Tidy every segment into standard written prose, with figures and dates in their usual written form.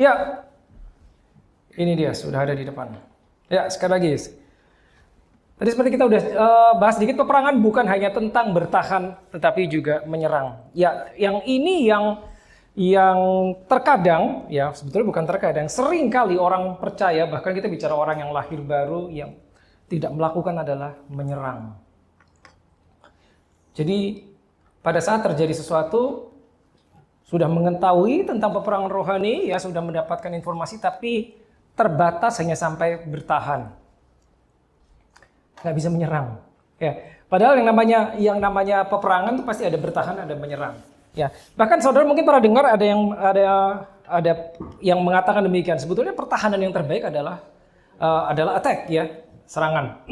Ya, ini dia sudah ada di depan. Ya, sekali lagi. Tadi seperti kita udah bahas sedikit, peperangan bukan hanya tentang bertahan, tetapi juga menyerang. Ya, yang ini yang terkadang, ya sebetulnya bukan terkadang, sering kali orang percaya, bahkan kita bicara orang yang lahir baru, yang tidak melakukan adalah menyerang. Jadi pada saat terjadi sesuatu, sudah mengetahui tentang peperangan rohani, ya sudah mendapatkan informasi, tapi terbatas hanya sampai bertahan. Nggak bisa menyerang. Ya, padahal yang namanya peperangan itu pasti ada bertahan, ada menyerang. Ya, bahkan saudara mungkin pernah dengar ada yang mengatakan demikian. Sebetulnya pertahanan yang terbaik adalah attack, ya, serangan.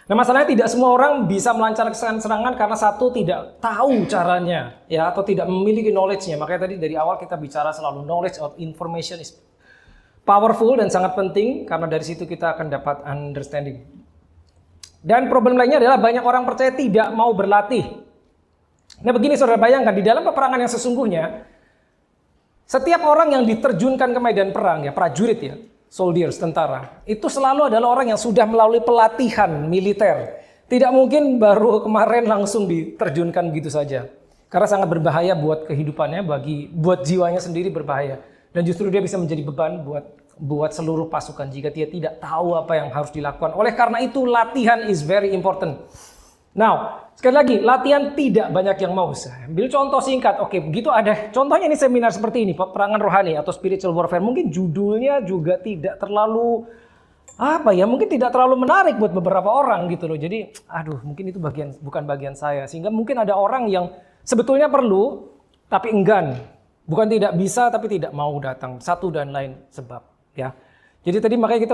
Nah, masalahnya tidak semua orang bisa melancarkan serangan karena satu tidak tahu caranya, ya, atau tidak memiliki knowledge-nya. Makanya tadi dari awal kita bicara selalu knowledge or information is powerful dan sangat penting karena dari situ kita akan dapat understanding. Dan problem lainnya adalah banyak orang percaya tidak mau berlatih. Nah, begini saudara, bayangkan di dalam peperangan yang sesungguhnya, setiap orang yang diterjunkan ke medan perang, ya prajurit, ya soldiers, tentara, itu selalu adalah orang yang sudah melalui pelatihan militer. Tidak mungkin baru kemarin langsung diterjunkan begitu saja. Karena sangat berbahaya buat kehidupannya, buat jiwanya sendiri berbahaya. Dan justru dia bisa menjadi beban buat seluruh pasukan jika dia tidak tahu apa yang harus dilakukan. Oleh karena itu latihan is very important. Now, sekali lagi, latihan tidak banyak yang mau. Saya ambil contoh singkat. Oke, begitu ada. Contohnya ini seminar seperti ini, peperangan rohani atau spiritual warfare. Mungkin judulnya juga tidak terlalu mungkin tidak terlalu menarik buat beberapa orang gitu loh. Jadi, mungkin itu bukan bagian saya. Sehingga mungkin ada orang yang sebetulnya perlu tapi enggan. Bukan tidak bisa tapi tidak mau datang. Satu dan lain sebab, ya. Jadi tadi makanya kita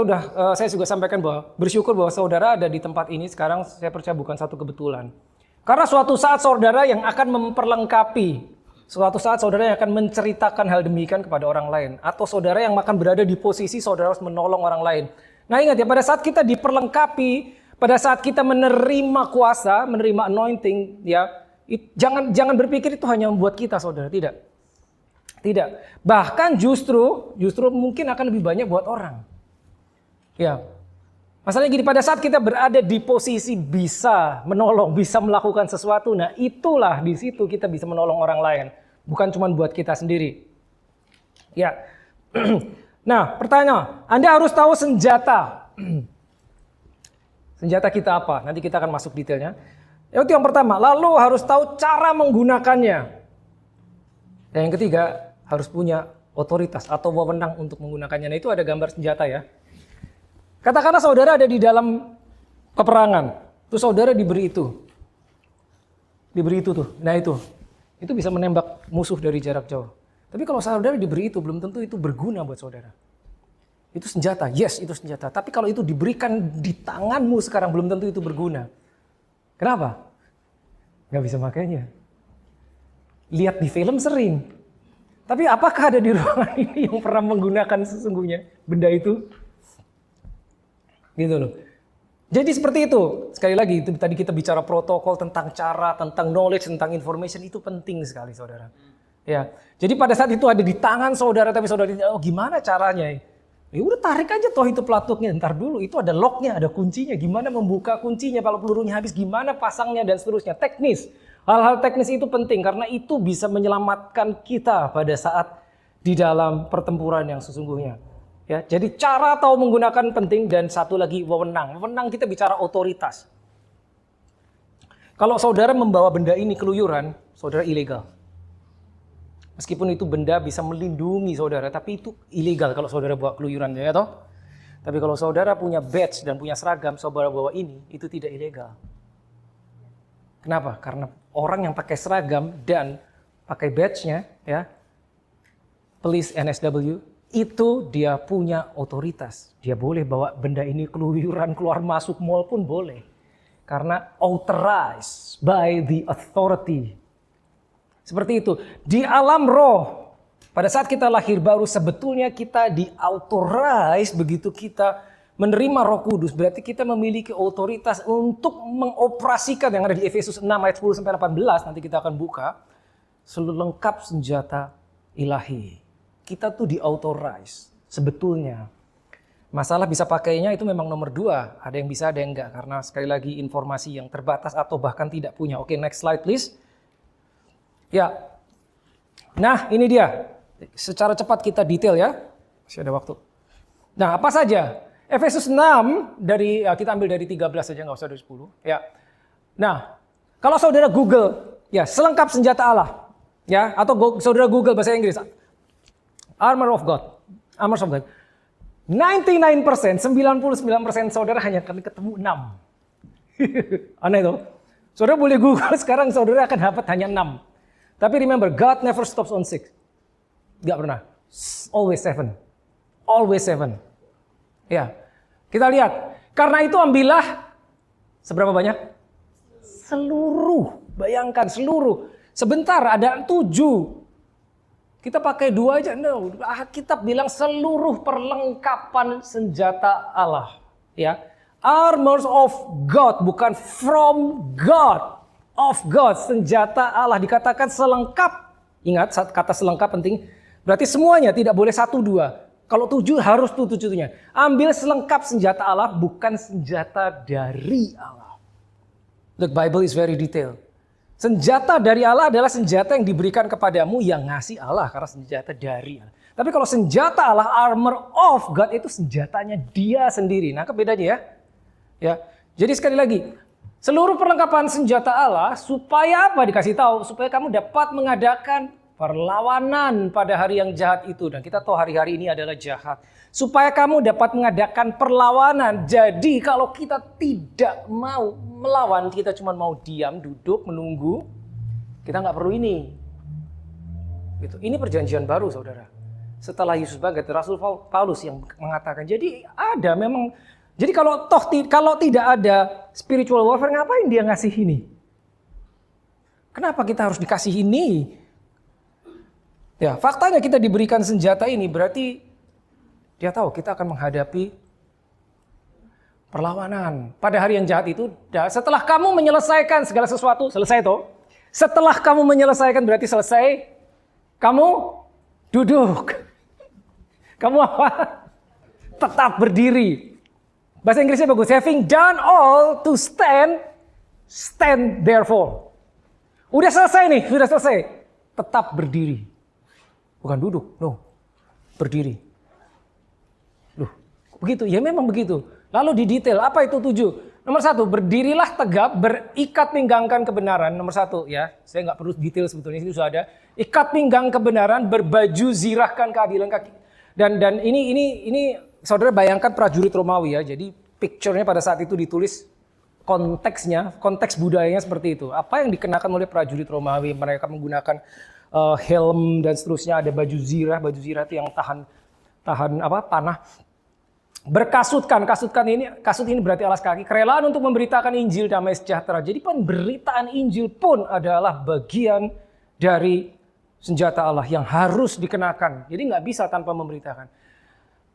saya juga sampaikan bahwa bersyukur bahwa saudara ada di tempat ini sekarang, saya percaya bukan satu kebetulan. Karena suatu saat saudara yang akan memperlengkapi, suatu saat saudara yang akan menceritakan hal demikian kepada orang lain. Atau saudara yang akan berada di posisi saudara harus menolong orang lain. Nah ingat ya, pada saat kita diperlengkapi, pada saat kita menerima kuasa, menerima anointing, ya jangan berpikir itu hanya membuat kita saudara, tidak. Tidak. Bahkan justru mungkin akan lebih banyak buat orang. Ya. Masalahnya gini, pada saat kita berada di posisi bisa menolong, bisa melakukan sesuatu, nah itulah di situ kita bisa menolong orang lain, bukan cuma buat kita sendiri. Ya. Nah, pertanyaan, Anda harus tahu senjata. Senjata kita apa? Nanti kita akan masuk detailnya. Itu yang pertama, lalu harus tahu cara menggunakannya. Dan yang ketiga, harus punya otoritas atau wewenang untuk menggunakannya. Nah, itu ada gambar senjata ya. Katakanlah saudara ada di dalam peperangan. Terus saudara diberi itu. Diberi itu tuh. Nah itu bisa menembak musuh dari jarak jauh. Tapi kalau saudara diberi itu, belum tentu itu berguna buat saudara. Itu senjata. Yes, itu senjata. Tapi kalau itu diberikan di tanganmu sekarang, belum tentu itu berguna. Kenapa? Gak bisa makainya. Lihat di film sering. Tapi apakah ada di ruangan ini yang pernah menggunakan sesungguhnya benda itu? Gitu loh. Jadi seperti itu. Sekali lagi, itu tadi kita bicara protokol tentang cara, tentang knowledge, tentang information, itu penting sekali saudara. Ya. Jadi pada saat itu ada di tangan saudara, tapi saudara gimana caranya? Ya udah tarik aja toh itu pelatuknya. Ntar dulu, itu ada locknya, ada kuncinya. Gimana membuka kuncinya kalau pelurunya habis, gimana pasangnya dan seterusnya. Teknis. Hal-hal teknis itu penting karena itu bisa menyelamatkan kita pada saat di dalam pertempuran yang sesungguhnya. Ya, jadi cara tahu menggunakan penting dan satu lagi wewenang. Wewenang kita bicara otoritas. Kalau saudara membawa benda ini keluyuran, saudara ilegal. Meskipun itu benda bisa melindungi saudara, tapi itu ilegal kalau saudara bawa keluyuran, ya toh? Tapi kalau saudara punya badge dan punya seragam, saudara bawa ini, itu tidak ilegal. Kenapa? Karena orang yang pakai seragam dan pakai badge-nya, ya, police NSW, itu dia punya otoritas. Dia boleh bawa benda ini keluyuran, keluar masuk mall pun boleh. Karena authorized by the authority. Seperti itu. Di alam roh, pada saat kita lahir baru, sebetulnya kita di-authorize begitu kita menerima Roh Kudus, berarti kita memiliki otoritas untuk mengoperasikan yang ada di Efesus 6 ayat 10 sampai 18, nanti kita akan buka, seluruh lengkap senjata ilahi. Kita tuh di-authorize sebetulnya. Masalah bisa pakainya itu memang nomor 2. Ada yang bisa, ada yang enggak. Karena sekali lagi informasi yang terbatas atau bahkan tidak punya. Oke, next slide please. Ya. Nah, ini dia. Secara cepat kita detail ya. Masih ada waktu. Nah, apa saja? Efesus 6 dari kita ambil dari 13 saja, nggak usah dari 10. Ya. Nah, kalau saudara Google, ya selengkap senjata Allah, ya, atau saudara Google bahasa Inggris, Armor of God, Armor of God. 99%, 99% saudara hanya akan ketemu 6. Aneh itu. Saudara boleh Google sekarang, saudara akan dapat hanya 6. Tapi remember, God never stops on 6. Gak pernah. Always 7. Always 7. Ya, kita lihat. Karena itu ambillah seberapa banyak? Seluruh. Bayangkan seluruh. Sebentar ada 7. Kita pakai 2 aja. No, Alkitab bilang seluruh perlengkapan senjata Allah. Ya, armors of God, bukan from God. Of God, senjata Allah dikatakan selengkap. Ingat, kata selengkap penting. Berarti semuanya, tidak boleh 1, 2. Kalau 7 harus 7-nya. Ambil selengkap senjata Allah, bukan senjata dari Allah. The Bible is very detailed. Senjata dari Allah adalah senjata yang diberikan kepadamu yang ngasih Allah, karena senjata dari Allah. Tapi kalau senjata Allah, armor of God, itu senjatanya dia sendiri. Nah, bedanya ya. Jadi sekali lagi, seluruh perlengkapan senjata Allah supaya apa dikasih tahu? Supaya kamu dapat mengadakan perlawanan pada hari yang jahat itu. Dan kita tahu hari-hari ini adalah jahat. Supaya kamu dapat mengadakan perlawanan. Jadi kalau kita tidak mau melawan, kita cuma mau diam, duduk, menunggu, kita nggak perlu ini. Gitu. Ini perjanjian baru, saudara. Setelah Yesus bangkit, Rasul Paulus yang mengatakan. Jadi ada memang. Jadi kalau tidak ada spiritual warfare, ngapain dia ngasih ini? Kenapa kita harus dikasih ini? Ya, faktanya kita diberikan senjata ini berarti dia tahu kita akan menghadapi perlawanan pada hari yang jahat itu. Setelah kamu menyelesaikan segala sesuatu, selesai toh. Setelah kamu menyelesaikan berarti selesai. Kamu duduk. Kamu apa? Tetap berdiri. Bahasa Inggrisnya bagus. Having done all to stand, stand therefore. Udah selesai nih, sudah selesai. Tetap berdiri. Bukan duduk, no. Berdiri. Loh, begitu? Ya memang begitu. Lalu didetail, apa itu 7? Nomor 1, berdirilah tegap, berikat pinggangkan kebenaran. Nomor 1 ya, saya nggak perlu detail sebetulnya, itu sudah ada. Ikat pinggang kebenaran, berbaju zirahkan keadilan kaki. Dan ini saudara bayangkan prajurit Romawi ya. Jadi picture-nya pada saat itu ditulis konteksnya, konteks budayanya seperti itu. Apa yang dikenakan oleh prajurit Romawi? Mereka menggunakan helm dan seterusnya, ada baju zirah itu yang tahan panah. Kasut ini berarti alas kaki. Kerelaan untuk memberitakan Injil damai sejahtera. Jadi pemberitaan Injil pun adalah bagian dari senjata Allah yang harus dikenakan. Jadi nggak bisa tanpa memberitakan.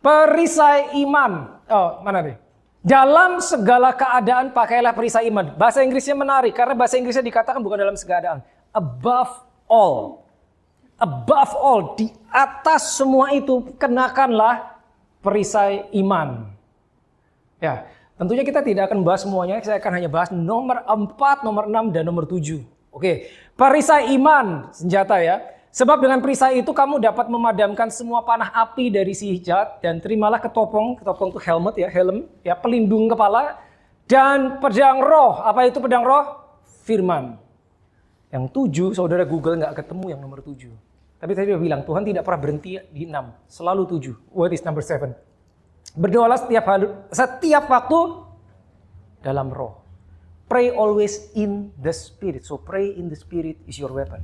Perisai iman. Oh, mana deh? Dalam segala keadaan pakailah perisai iman. Bahasa Inggrisnya menarik karena bahasa Inggrisnya dikatakan bukan dalam segala keadaan. Above all. Above all, di atas semua itu kenakanlah perisai iman. Ya, tentunya kita tidak akan bahas semuanya, saya akan hanya bahas nomor 4, nomor 6, dan nomor 7. Oke, perisai iman, senjata ya. Sebab dengan perisai itu kamu dapat memadamkan semua panah api dari si jahat, dan terimalah ketopong itu helmet ya, helm, ya, pelindung kepala, dan pedang roh. Apa itu pedang roh? Firman. Yang 7, saudara Google nggak ketemu yang nomor 7. Tapi tadi dia bilang, Tuhan tidak pernah berhenti di 6. Selalu 7. What is number 7? Berdoalah setiap waktu dalam roh. Pray always in the spirit. So pray in the spirit is your weapon.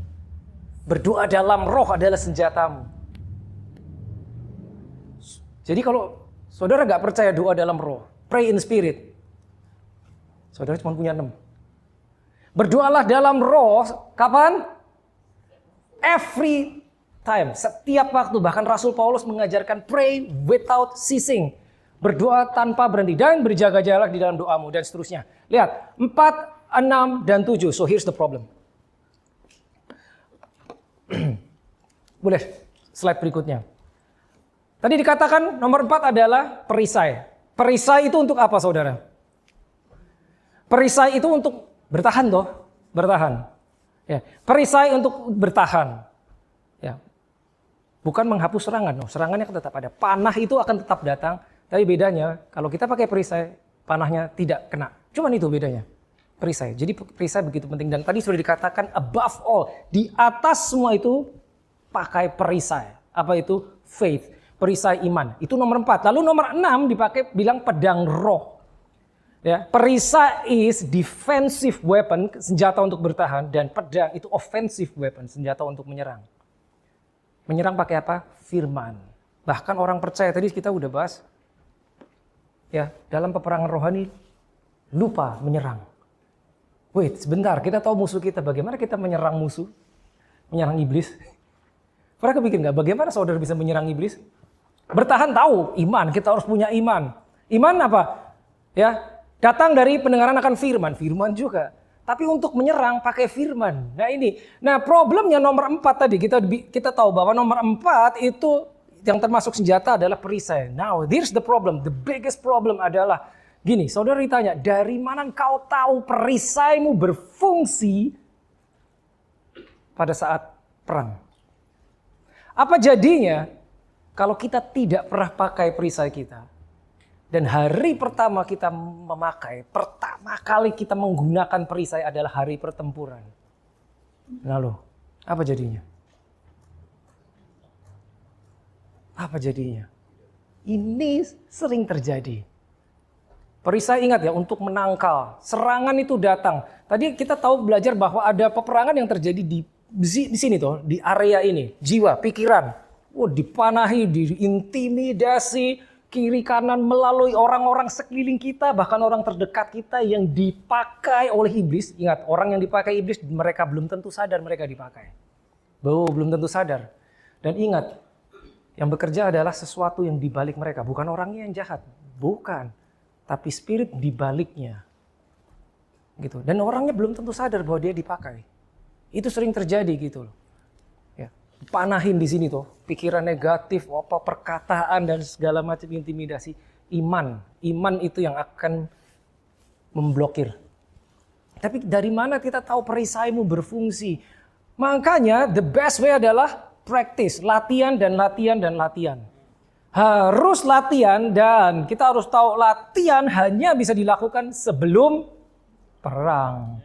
Berdoa dalam roh adalah senjatamu. Jadi kalau saudara nggak percaya doa dalam roh, pray in the spirit. Saudara cuma punya 6. Berdoalah dalam roh, kapan? Every time, setiap waktu. Bahkan Rasul Paulus mengajarkan pray without ceasing. Berdoa tanpa berhenti dan berjaga-jagalah di dalam doamu dan seterusnya. Lihat, 4, 6, dan 7. So here's the problem. Boleh, slide berikutnya. Tadi dikatakan nomor 4 adalah perisai. Perisai itu untuk apa, saudara? Perisai itu untuk bertahan toh, bertahan. Ya, perisai untuk bertahan. Ya. Bukan menghapus serangan, no. Serangannya akan tetap ada. Panah itu akan tetap datang, tapi bedanya kalau kita pakai perisai, panahnya tidak kena. Cuman itu bedanya. Perisai. Jadi perisai begitu penting, dan tadi sudah dikatakan above all, di atas semua itu pakai perisai. Apa itu? Faith. Perisai iman. Itu nomor 4. Lalu nomor 6 dipakai bilang pedang roh. Ya, perisai is defensive weapon, senjata untuk bertahan, dan pedang itu offensive weapon, senjata untuk menyerang. Menyerang pakai apa? Firman. Bahkan orang percaya, tadi kita udah bahas, ya, dalam peperangan rohani lupa menyerang. Wait, sebentar, kita tahu musuh kita. Bagaimana kita menyerang musuh? Menyerang iblis? Pernah kepikir nggak bagaimana saudara bisa menyerang iblis? Bertahan tahu, iman. Kita harus punya iman. Iman apa? Ya, datang dari pendengaran akan firman. Firman juga. Tapi untuk menyerang pakai firman. Nah ini. Nah problemnya nomor 4 tadi. Kita tahu bahwa nomor 4 itu yang termasuk senjata adalah perisai. Now here's the problem. The biggest problem adalah gini. Saudara ditanya, dari mana engkau tahu perisaimu berfungsi pada saat perang? Apa jadinya kalau kita tidak pernah pakai perisai kita, dan hari pertama kita memakai, pertama kali kita menggunakan perisai adalah hari pertempuran. Lalu, apa jadinya? Apa jadinya? Ini sering terjadi. Perisai ingat ya, untuk menangkal. Serangan itu datang. Tadi kita tahu belajar bahwa ada peperangan yang terjadi di sini tuh, di area ini. Jiwa, pikiran. Dipanahi, diintimidasi, kiri kanan melalui orang-orang sekeliling kita, bahkan orang terdekat kita yang dipakai oleh iblis. Ingat, orang yang dipakai iblis, mereka belum tentu sadar mereka dipakai. Belum tentu sadar. Dan ingat, yang bekerja adalah sesuatu yang dibalik mereka. Bukan orangnya yang jahat. Bukan. Tapi spirit dibaliknya. Gitu. Dan orangnya belum tentu sadar bahwa dia dipakai. Itu sering terjadi gitu loh. Panahin di sini tuh, pikiran negatif, apa perkataan dan segala macam intimidasi. Iman itu yang akan memblokir. Tapi dari mana kita tahu perisaimu berfungsi? Makanya the best way adalah practice, latihan dan latihan dan latihan. Harus latihan, dan kita harus tahu latihan hanya bisa dilakukan sebelum perang.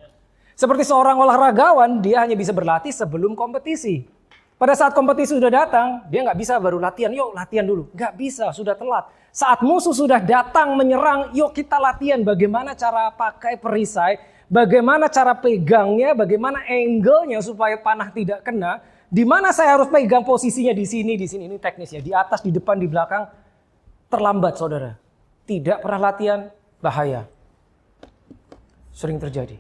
Seperti seorang olahragawan, dia hanya bisa berlatih sebelum kompetisi. Pada saat kompetisi sudah datang, dia nggak bisa baru latihan. Yuk latihan dulu. Nggak bisa, sudah telat. Saat musuh sudah datang menyerang, yuk kita latihan bagaimana cara pakai perisai, bagaimana cara pegangnya, bagaimana angle-nya supaya panah tidak kena. Di mana saya harus pegang posisinya di sini. Ini teknisnya. Di atas, di depan, di belakang. Terlambat saudara. Tidak pernah latihan, bahaya. Sering terjadi.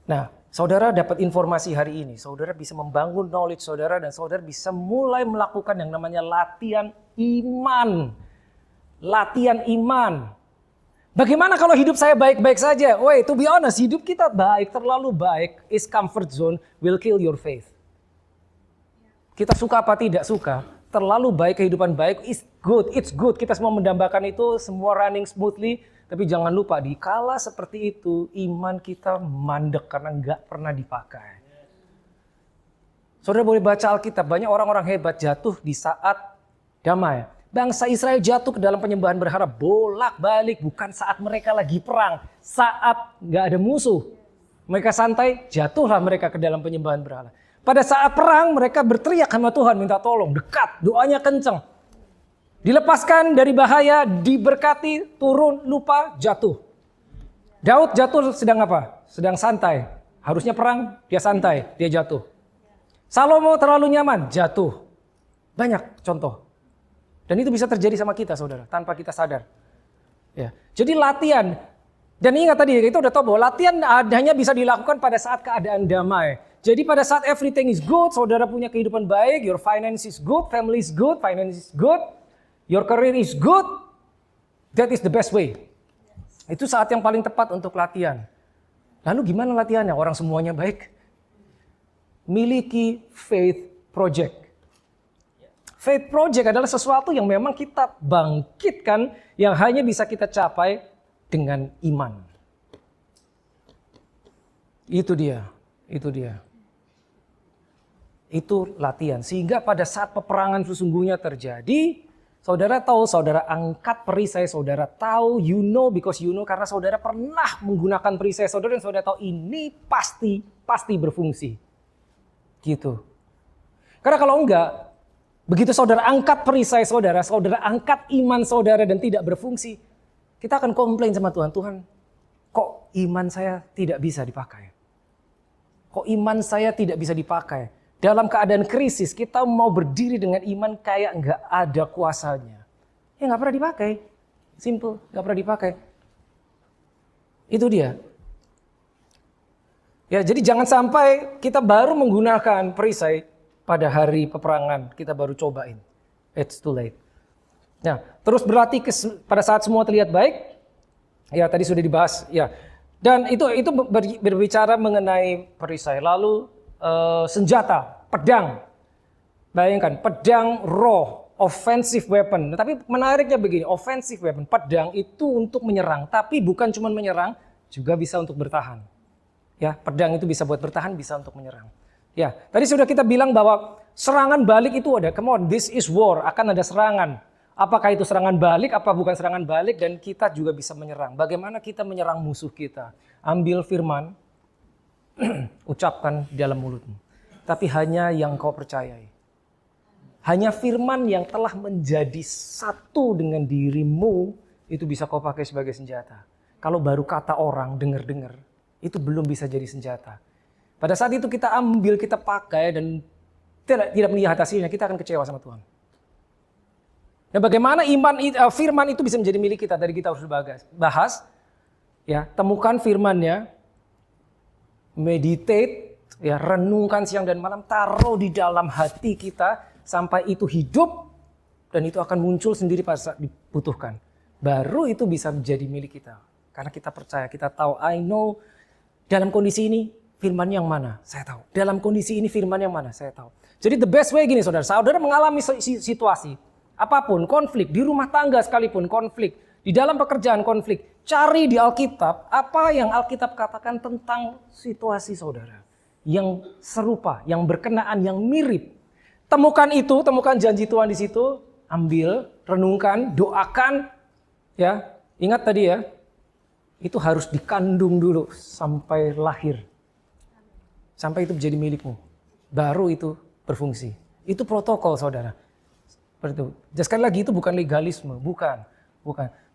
Nah, saudara dapat informasi hari ini, saudara bisa membangun knowledge saudara, dan saudara bisa mulai melakukan yang namanya latihan iman. Latihan iman. Bagaimana kalau hidup saya baik-baik saja? To be honest, hidup kita baik, terlalu baik, is comfort zone, will kill your faith. Kita suka apa tidak suka, terlalu baik, kehidupan baik, it's good. Kita semua mendambakan itu, semua running smoothly. Tapi jangan lupa, di kala seperti itu, iman kita mandek karena nggak pernah dipakai. Saudara boleh baca Alkitab, banyak orang-orang hebat jatuh di saat damai. Bangsa Israel jatuh ke dalam penyembahan berhala bolak-balik, bukan saat mereka lagi perang, saat nggak ada musuh. Mereka santai, jatuhlah mereka ke dalam penyembahan berhala. Pada saat perang, mereka berteriak sama Tuhan, minta tolong, dekat, doanya kenceng. Dilepaskan dari bahaya, diberkati, turun, lupa, jatuh. Daud jatuh sedang apa? Sedang santai. Harusnya perang, dia santai, dia jatuh. Salomo terlalu nyaman, jatuh. Banyak contoh. Dan itu bisa terjadi sama kita saudara, tanpa kita sadar. Ya. Jadi latihan. Dan ingat tadi, kita udah tahu bahwa latihan hanya bisa dilakukan pada saat keadaan damai. Jadi pada saat everything is good, saudara punya kehidupan baik, your finance is good, family is good, finance is good. Your career is good, that is the best way. Itu saat yang paling tepat untuk latihan. Lalu gimana latihannya? Orang semuanya baik. Miliki faith project. Faith project adalah sesuatu yang memang kita bangkitkan yang hanya bisa kita capai dengan iman. Itu dia. Itu latihan. Sehingga pada saat peperangan sesungguhnya terjadi, saudara tahu, saudara angkat perisai, saudara tahu, you know because you know, karena saudara pernah menggunakan perisai saudara dan saudara tahu ini pasti berfungsi. Gitu. Karena kalau enggak, begitu saudara angkat perisai saudara angkat iman saudara dan tidak berfungsi, kita akan komplain sama Tuhan. Tuhan, kok iman saya tidak bisa dipakai? Kok iman saya tidak bisa dipakai? Dalam keadaan krisis, kita mau berdiri dengan iman kayak nggak ada kuasanya. Ya nggak pernah dipakai. Simple, nggak pernah dipakai. Itu dia. Ya, jadi jangan sampai kita baru menggunakan perisai pada hari peperangan, kita baru cobain. It's too late. Nah, terus berarti pada saat semua terlihat baik, ya tadi sudah dibahas, ya. Dan itu berbicara mengenai perisai. Lalu senjata, pedang. Bayangkan, pedang roh, offensive weapon. Tapi menariknya begini, offensive weapon, pedang itu untuk menyerang, tapi bukan cuma menyerang, juga bisa untuk bertahan. Ya, pedang itu bisa buat bertahan, bisa untuk menyerang. Ya, tadi sudah kita bilang bahwa serangan balik itu ada. Come on, this is war, akan ada serangan. Apakah itu serangan balik, apa bukan serangan balik, dan kita juga bisa menyerang. Bagaimana kita menyerang musuh kita? Ambil firman, ucapkan di dalam mulutmu. Tapi hanya yang kau percayai. Hanya firman yang telah menjadi satu dengan dirimu, itu bisa kau pakai sebagai senjata. Kalau baru kata orang, dengar-dengar, itu belum bisa jadi senjata. Pada saat itu kita ambil, kita pakai, dan tidak melihat hasilnya, kita akan kecewa sama Tuhan. Nah, bagaimana firman itu bisa menjadi milik kita? Tadi kita harus bahas, ya, temukan firmannya, meditate, ya, renungkan siang dan malam, taruh di dalam hati kita sampai itu hidup, dan itu akan muncul sendiri pada saat dibutuhkan. Baru itu bisa menjadi milik kita, karena kita percaya, kita tahu, I know dalam kondisi ini firman yang mana? Saya tahu. Dalam kondisi ini firman yang mana? Saya tahu. Jadi the best way gini saudara. Saudara mengalami situasi. Apapun, konflik. Di rumah tangga sekalipun konflik. Di dalam pekerjaan konflik. Cari di Alkitab. Apa yang Alkitab katakan tentang situasi saudara. Yang serupa. Yang berkenaan. Yang mirip. Temukan itu. Temukan janji Tuhan di situ. Ambil. Renungkan. Doakan. Ya. Ingat tadi ya. Itu harus dikandung dulu. Sampai lahir. Sampai itu menjadi milikmu. Baru itu berfungsi. Itu protokol saudara. Seperti itu. Sekali lagi itu bukan legalisme. Bukan.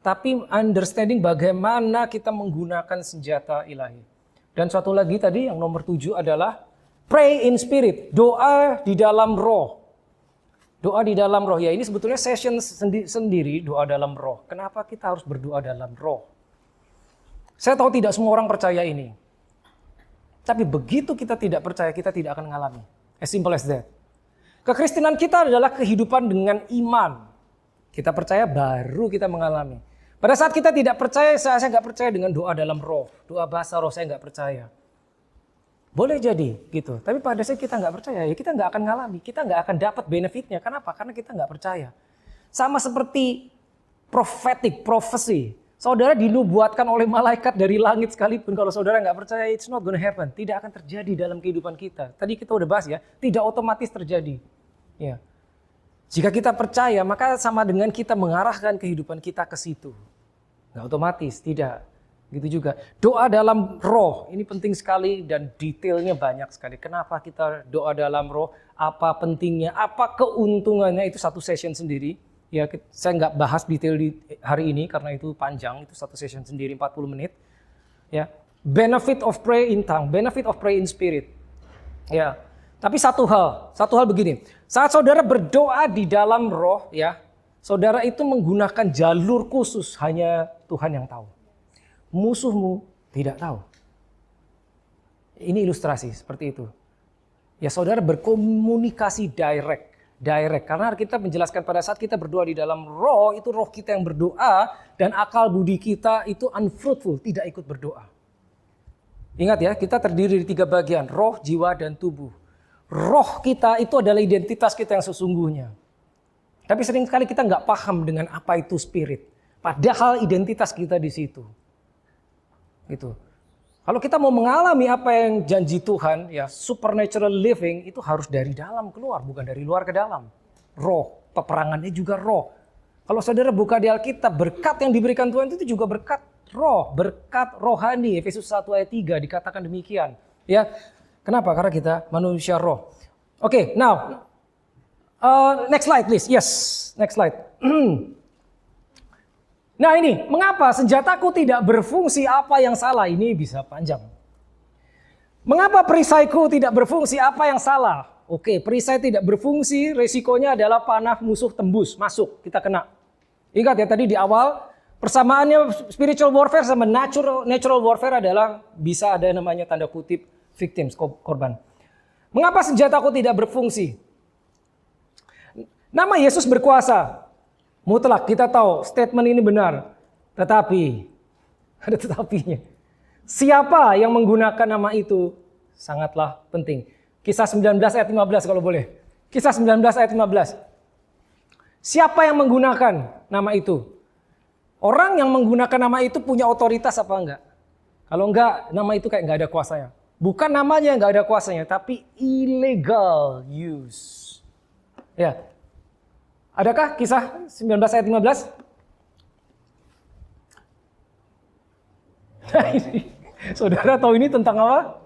Tapi understanding bagaimana kita menggunakan senjata ilahi. Dan satu lagi tadi yang nomor 7 adalah pray in spirit. Doa di dalam roh. Doa di dalam roh. Ya ini sebetulnya session sendiri doa dalam roh. Kenapa kita harus berdoa dalam roh? Saya tahu tidak semua orang percaya ini. Tapi begitu kita tidak percaya, kita tidak akan mengalami. As simple as that. Kekristenan kita adalah kehidupan dengan iman. Kita percaya baru kita mengalami. Pada saat kita tidak percaya, saya nggak percaya dengan doa dalam roh. Doa bahasa roh saya nggak percaya. Boleh jadi gitu. Tapi pada saat kita nggak percaya, ya kita nggak akan mengalami. Kita nggak akan dapat benefitnya. Kenapa? Karena kita nggak percaya. Sama seperti prophetic, prophecy. Saudara dinubuatkan oleh malaikat dari langit sekalipun. Kalau saudara nggak percaya, it's not gonna happen. Tidak akan terjadi dalam kehidupan kita. Tadi kita udah bahas ya, tidak otomatis terjadi. Ya. Jika kita percaya, maka sama dengan kita mengarahkan kehidupan kita ke situ. Nggak otomatis, tidak. Gitu juga. Doa dalam roh, ini penting sekali dan detailnya banyak sekali. Kenapa kita doa dalam roh? Apa pentingnya? Apa keuntungannya? Itu satu session sendiri. Ya, saya nggak bahas detail di hari ini karena itu panjang, itu satu session sendiri 40 menit. Ya, benefit of pray in tongue, benefit of pray in spirit. Ya, tapi satu hal begini. Saat saudara berdoa di dalam roh, ya, saudara itu menggunakan jalur khusus hanya Tuhan yang tahu. Musuhmu tidak tahu. Ini ilustrasi seperti itu. Ya, saudara berkomunikasi direct. Karena kita menjelaskan pada saat kita berdoa di dalam roh, itu roh kita yang berdoa dan akal budi kita itu unfruitful, tidak ikut berdoa. Ingat ya, kita terdiri dari 3 bagian, roh, jiwa, dan tubuh. Roh kita itu adalah identitas kita yang sesungguhnya. Tapi sering kali kita nggak paham dengan apa itu spirit. Padahal identitas kita di situ. Gitu. Kalau kita mau mengalami apa yang janji Tuhan, ya supernatural living itu harus dari dalam keluar, bukan dari luar ke dalam. Roh, peperangannya juga roh. Kalau saudara buka di Alkitab, berkat yang diberikan Tuhan itu juga berkat roh, berkat rohani. Efesus 1 ayat 3 dikatakan demikian. Ya, kenapa? Karena kita manusia roh. Oke, now next slide please. Yes, next slide. Nah ini, mengapa senjataku tidak berfungsi, apa yang salah? Ini bisa panjang. Mengapa perisaiku tidak berfungsi, apa yang salah? Oke, perisai tidak berfungsi, resikonya adalah panah musuh tembus, masuk, kita kena. Ingat ya tadi di awal, persamaannya spiritual warfare sama natural warfare adalah bisa ada namanya tanda kutip victims, korban. Mengapa senjataku tidak berfungsi? Nama Yesus berkuasa. Mutlak, kita tahu statement ini benar. Tetapi, ada tetapinya. Siapa yang menggunakan nama itu sangatlah penting. Kisah 19 ayat 15 kalau boleh. Kisah 19 ayat 15. Siapa yang menggunakan nama itu? Orang yang menggunakan nama itu punya otoritas apa enggak? Kalau enggak, nama itu kayak enggak ada kuasanya. Bukan namanya enggak ada kuasanya, tapi illegal use. Ya. Adakah kisah 19 ayat 15? Nah ini, saudara tahu ini tentang apa?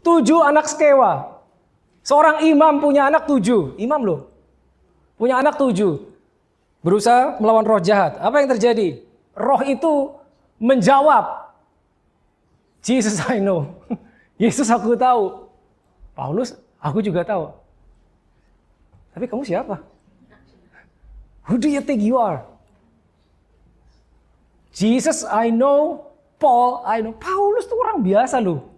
7 anak sekewa. Seorang imam punya anak 7. Imam loh. Punya anak 7. Berusaha melawan roh jahat. Apa yang terjadi? Roh itu menjawab. Jesus I know. Yesus aku tahu. Paulus aku juga tahu. Tapi kamu siapa? Who do you think you are? Jesus, I know. Paul, I know. Paulus tuh orang biasa loh.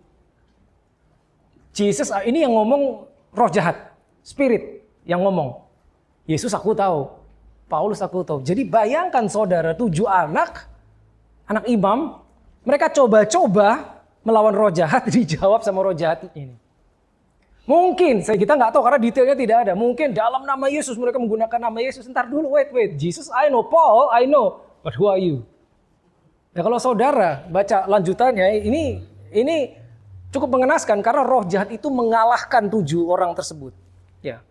Jesus, ini yang ngomong roh jahat. Spirit yang ngomong. Yesus aku tahu. Paulus aku tahu. Jadi bayangkan saudara, 7 anak imam. Mereka coba-coba melawan roh jahat. Dijawab sama roh jahat ini. Mungkin, kita nggak tahu karena detailnya tidak ada. Mungkin dalam nama Yesus mereka menggunakan nama Yesus. Ntar dulu, wait. Jesus, I know. Paul, I know. But who are you? Ya kalau saudara baca lanjutannya, ini cukup mengenaskan karena roh jahat itu mengalahkan 7 orang tersebut. Ya,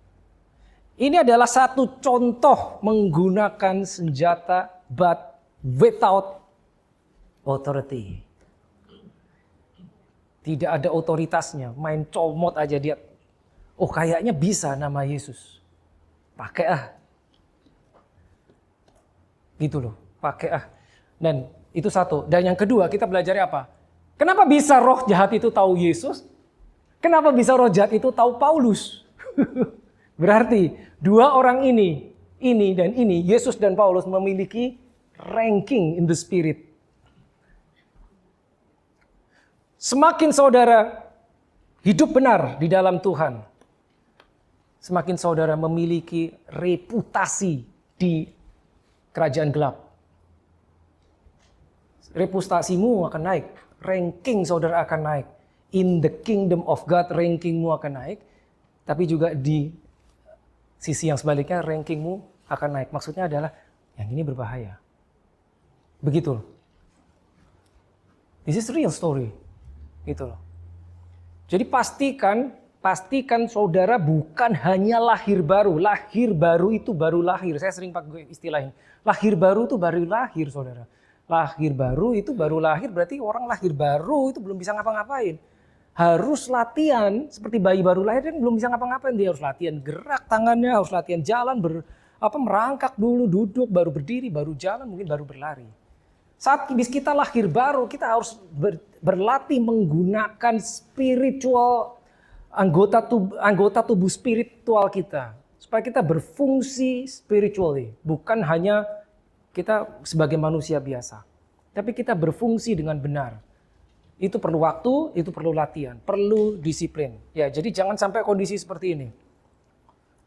ini adalah satu contoh menggunakan senjata but without authority. Tidak ada otoritasnya, main comot aja dia. Oh kayaknya bisa nama Yesus. Pakai ah. Gitu loh, pakai ah. Dan itu satu. Dan yang kedua kita belajarnya apa? Kenapa bisa roh jahat itu tahu Yesus? Kenapa bisa roh jahat itu tahu Paulus? Berarti 2 orang ini dan ini, Yesus dan Paulus memiliki ranking in the spirit. Semakin saudara hidup benar di dalam Tuhan, semakin saudara memiliki reputasi di kerajaan gelap. Reputasimu akan naik, ranking saudara akan naik. In the kingdom of God, rankingmu akan naik. Tapi juga di sisi yang sebaliknya, rankingmu akan naik. Maksudnya adalah, yang ini berbahaya. Begitu loh. This is real story. Gitu loh. Jadi pastikan saudara bukan hanya lahir baru. Lahir baru itu baru lahir. Saya sering pakai istilah ini. Lahir baru itu baru lahir saudara. Lahir baru itu baru lahir berarti orang lahir baru itu belum bisa ngapa-ngapain. Harus latihan seperti bayi baru lahir kan belum bisa ngapa-ngapain. Dia harus latihan gerak tangannya, harus latihan jalan, merangkak dulu, duduk, baru berdiri, baru jalan, mungkin baru berlari. Saat kita lahir baru, kita harus berlatih menggunakan spiritual anggota tubuh spiritual kita supaya kita berfungsi spiritually, bukan hanya kita sebagai manusia biasa, tapi kita berfungsi dengan benar. Itu perlu waktu, itu perlu latihan, perlu disiplin. Ya, jadi jangan sampai kondisi seperti ini.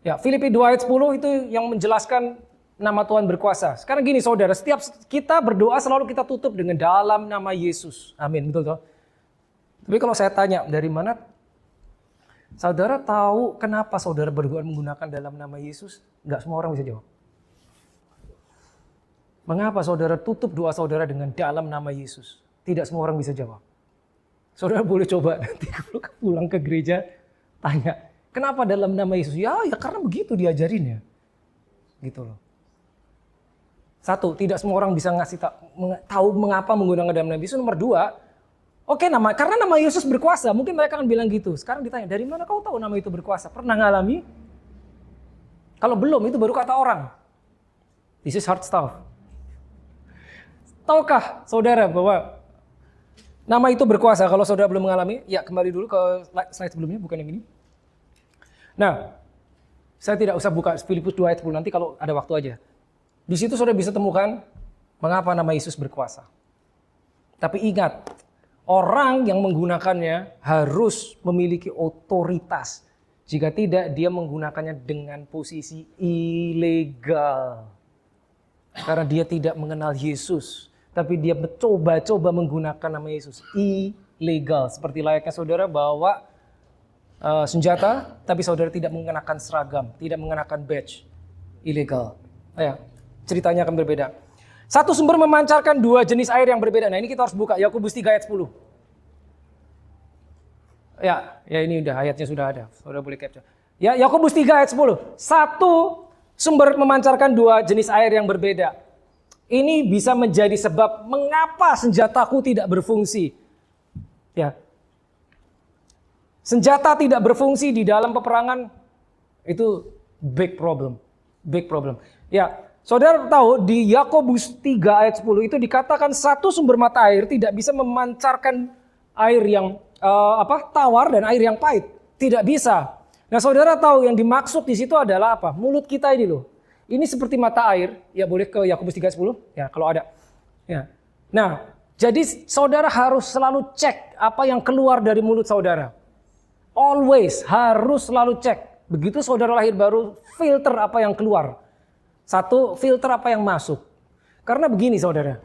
Ya, Filipi 2 ayat 10 itu yang menjelaskan nama Tuhan berkuasa. Sekarang gini saudara, setiap kita berdoa selalu kita tutup dengan dalam nama Yesus. Amin, betul toh? Tapi kalau saya tanya, dari mana Saudara tahu kenapa saudara berdoa menggunakan dalam nama Yesus? Enggak semua orang bisa jawab. Mengapa saudara tutup doa saudara dengan dalam nama Yesus? Tidak semua orang bisa jawab. Saudara boleh coba nanti kalau pulang ke gereja, tanya, kenapa dalam nama Yesus? Ya karena begitu diajarinnya. Gitu loh. Satu, tidak semua orang bisa ngasih tahu mengapa menggunakan dalam nama Yesus. Nomor dua, oke, karena nama Yesus berkuasa. Mungkin mereka akan bilang gitu. Sekarang ditanya, dari mana kau tahu nama itu berkuasa? Pernah ngalami? Kalau belum, itu baru kata orang. This is hard stuff. Tahukah saudara bahwa nama itu berkuasa? Kalau saudara belum mengalami, ya kembali dulu ke slide sebelumnya, bukan yang ini. Nah, saya tidak usah buka Filipus 2 ayat 10, nanti kalau ada waktu aja. Di situ saudara bisa temukan mengapa nama Yesus berkuasa. Tapi ingat, orang yang menggunakannya harus memiliki otoritas. Jika tidak, dia menggunakannya dengan posisi ilegal. Karena dia tidak mengenal Yesus. Tapi dia mencoba menggunakan nama Yesus. Ilegal. Seperti layaknya saudara bawa senjata, tapi saudara tidak mengenakan seragam. Tidak mengenakan badge. Ilegal. Ceritanya akan berbeda. Satu sumber memancarkan dua jenis air yang berbeda. Nah ini kita harus buka. Yakobus 3 ayat 10. Ya ini udah ayatnya sudah ada. Saudara boleh capture. Ya Yakobus 3 ayat 10. Satu sumber memancarkan dua jenis air yang berbeda. Ini bisa menjadi sebab mengapa senjataku tidak berfungsi. Ya. Senjata tidak berfungsi di dalam peperangan itu big problem. Big problem. Ya, saudara tahu di Yakobus 3 ayat 10 itu dikatakan satu sumber mata air tidak bisa memancarkan air yang tawar dan air yang pahit. Tidak bisa. Nah, saudara tahu yang dimaksud di situ adalah apa? Mulut kita ini loh. Ini seperti mata air. Ya, boleh ke Yakobus 3 ayat 10? Ya, kalau ada. Ya. Nah, jadi saudara harus selalu cek apa yang keluar dari mulut saudara. Always harus selalu cek. Begitu saudara lahir baru, filter apa yang keluar. Satu, filter apa yang masuk. Karena begini saudara.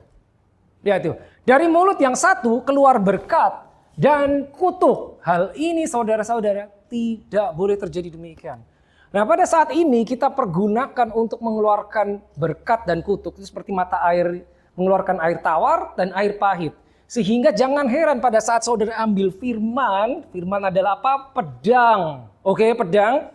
Lihat itu. Dari mulut yang satu keluar berkat dan kutuk. Hal ini saudara-saudara tidak boleh terjadi demikian. Nah pada saat ini kita pergunakan untuk mengeluarkan berkat dan kutuk. Itu seperti mata air, mengeluarkan air tawar dan air pahit. Sehingga jangan heran pada saat saudara ambil firman. Firman adalah apa? Pedang. Oke, pedang.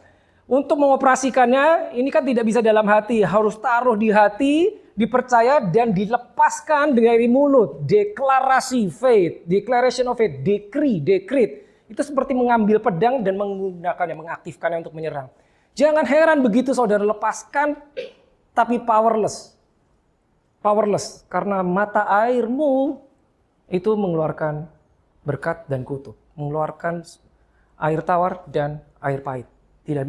Untuk mengoperasikannya, ini kan tidak bisa dalam hati. Harus taruh di hati, dipercaya dan dilepaskan dari mulut. Deklarasi faith, declaration of faith, decree. Itu seperti mengambil pedang dan menggunakannya, mengaktifkannya untuk menyerang. Jangan heran begitu saudara lepaskan, tapi powerless. Powerless, karena mata airmu itu mengeluarkan berkat dan kutuk. Mengeluarkan air tawar dan air pahit. Tidak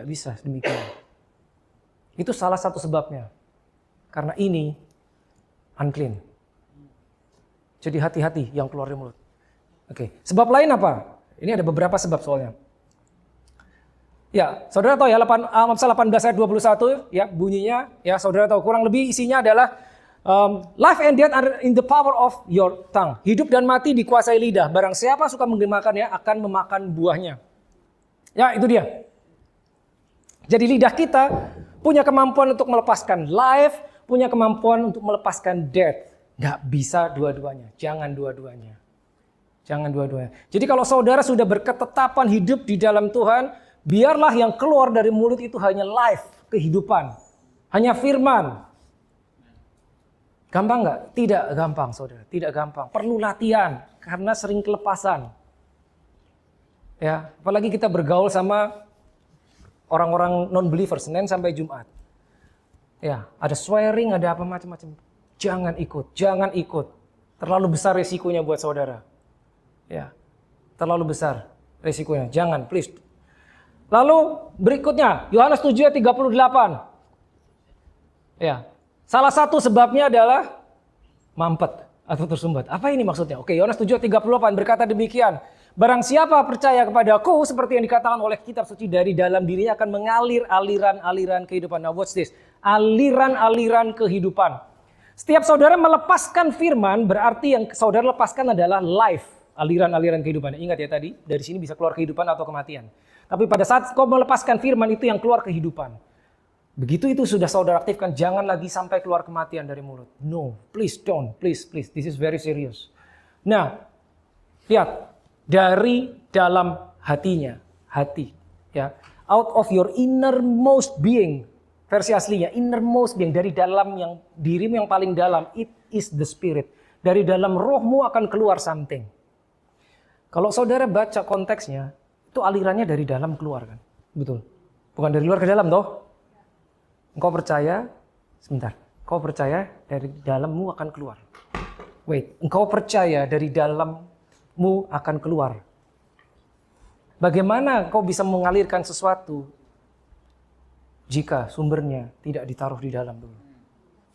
bisa demikian. Itu salah satu sebabnya. Karena ini unclean. Jadi hati-hati yang keluar dari mulut. Oke, sebab lain apa? Ini ada beberapa sebab soalnya. Ya, saudara tahu ya Amsal 18 ayat 21 ya bunyinya ya saudara tahu kurang lebih isinya adalah life and death are in the power of your tongue. Hidup dan mati dikuasai lidah. Barang siapa suka mengemakannya akan memakan buahnya. Ya, itu dia. Jadi lidah kita punya kemampuan untuk melepaskan life, punya kemampuan untuk melepaskan death. Nggak bisa dua-duanya. Jangan dua-duanya. Jadi kalau saudara sudah berketetapan hidup di dalam Tuhan, biarlah yang keluar dari mulut itu hanya life, kehidupan. Hanya firman. Gampang nggak? Tidak gampang saudara. Tidak gampang. Perlu latihan karena sering kelepasan. Ya, apalagi kita bergaul sama orang-orang non-believer Senin sampai Jumat. Ya, ada swearing, ada apa macam-macam. Jangan ikut. Terlalu besar resikonya buat saudara. Ya, terlalu besar resikonya. Jangan, please. Lalu berikutnya, Yohanes 7 ayat 38. Ya, salah satu sebabnya adalah mampet atau tersumbat. Apa ini maksudnya? Oke, Yohanes 7 ayat 38 berkata demikian. Barang siapa percaya kepadaku, seperti yang dikatakan oleh kitab suci, dari dalam dirinya akan mengalir aliran-aliran kehidupan. Now watch this. Aliran-aliran kehidupan. Setiap saudara melepaskan firman, berarti yang saudara lepaskan adalah life aliran-aliran kehidupan. Ingat ya tadi, dari sini bisa keluar kehidupan atau kematian. Tapi pada saat kau melepaskan firman itu yang keluar kehidupan. Begitu itu sudah saudara aktifkan, jangan lagi sampai keluar kematian dari mulut. No, please don't, please. This is very serious. Nah, lihat, dari dalam hatinya, hati, ya, out of your innermost being, versi aslinya, innermost being, dari dalam yang dirimu yang paling dalam, it is the spirit. Dari dalam rohmu akan keluar something. Kalau saudara baca konteksnya, itu alirannya dari dalam keluar kan, betul? Bukan dari luar ke dalam toh? Engkau percaya, sebentar, engkau percaya dari dalammu akan keluar. Wait, engkau percaya dari dalammu akan keluar. Bagaimana kau bisa mengalirkan sesuatu jika sumbernya tidak ditaruh di dalam dulu?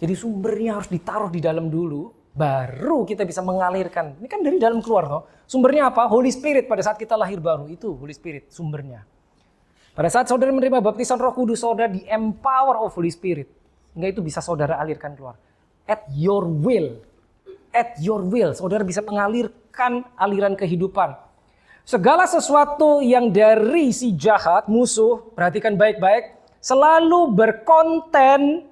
Jadi sumbernya harus ditaruh di dalam dulu, baru kita bisa mengalirkan. Ini kan dari dalam keluar toh. Sumbernya apa? Holy Spirit pada saat kita lahir baru, itu Holy Spirit sumbernya. Pada saat saudara menerima baptisan Roh Kudus, saudara di empower of Holy Spirit. Sehingga itu bisa saudara alirkan keluar. At your will. At your will. Saudara bisa mengalirkan aliran kehidupan. Segala sesuatu yang dari si jahat, musuh, perhatikan baik-baik, selalu berkonten